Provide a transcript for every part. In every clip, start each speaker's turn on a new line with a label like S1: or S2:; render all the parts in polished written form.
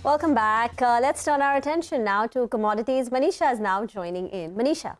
S1: Welcome back. Let's turn our attention now to commodities. Manisha is now joining in. Manisha.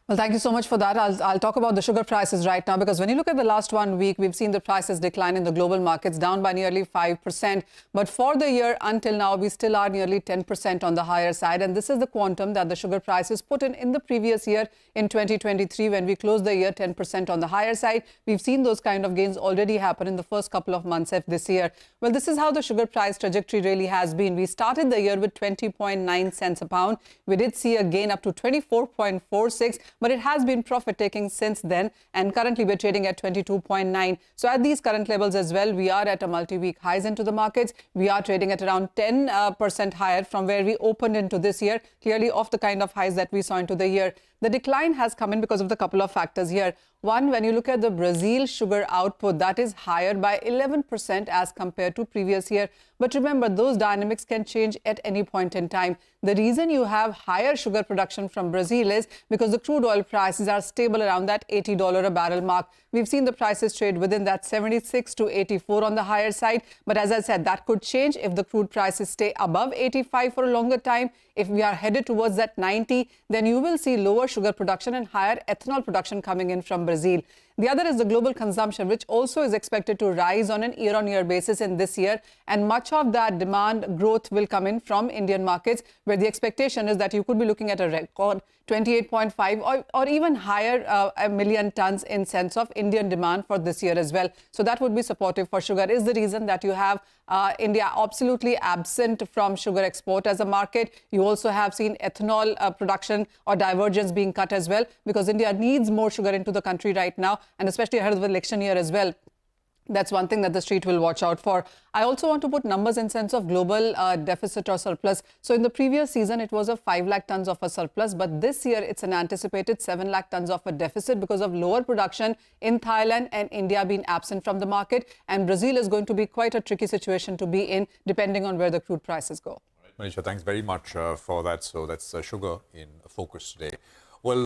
S2: Well, thank you so much for that. I'll talk about the sugar prices right now, because when you look at the last 1 week, we've seen the prices decline in the global markets, down by nearly 5%. But for the year until now, we still are nearly 10% on the higher side. And this is the quantum that the sugar prices put in the previous year, in 2023, when we closed the year 10% on the higher side. We've seen those kind of gains already happen in the first couple of months of this year. Well, this is how the sugar price trajectory really has been. We started the year with 20.9 cents a pound. We did see a gain up to 24.46, but it has been profit-taking since then, and currently we're trading at 22.9. So at these current levels as well, we are at a multi-week highs into the markets. We are trading at around 10% higher from where we opened into this year, clearly off the kind of highs that we saw into the year. The decline has come in because of the couple of factors here. One, when you look at the Brazil sugar output, that is higher by 11% as compared to previous year. But remember, those dynamics can change at any point in time. The reason you have higher sugar production from Brazil is because the crude oil prices are stable around that $80 a barrel mark. We've seen the prices trade within that 76 to 84 on the higher side. But as I said, that could change if the crude prices stay above 85 for a longer time. If we are headed towards that 90, then you will see lower sugar production and higher ethanol production coming in from Brazil. The other is the global consumption, which also is expected to rise on an year-on-year basis in this year. And much of that demand growth will come in from Indian markets, where the expectation is that you could be looking at a record 28.5 or even higher a million tons in sense of Indian demand for this year as well. So that would be supportive for sugar. Is the reason that you have India absolutely absent from sugar export as a market. You also have seen ethanol production or divergence being cut as well, because India needs more sugar into the country right now, and especially ahead of the election year as well. That's one thing that the street will watch out for. I also want to put numbers in sense of global deficit or surplus. So in the previous season, it was a 5 lakh tons of a surplus. But this year, it's an anticipated 7 lakh tons of a deficit because of lower production in Thailand and India being absent from the market. And Brazil is going to be quite a tricky situation to be in, depending on where the crude prices go.
S3: Manisha, thanks very much for that. So that's sugar in focus today. Well.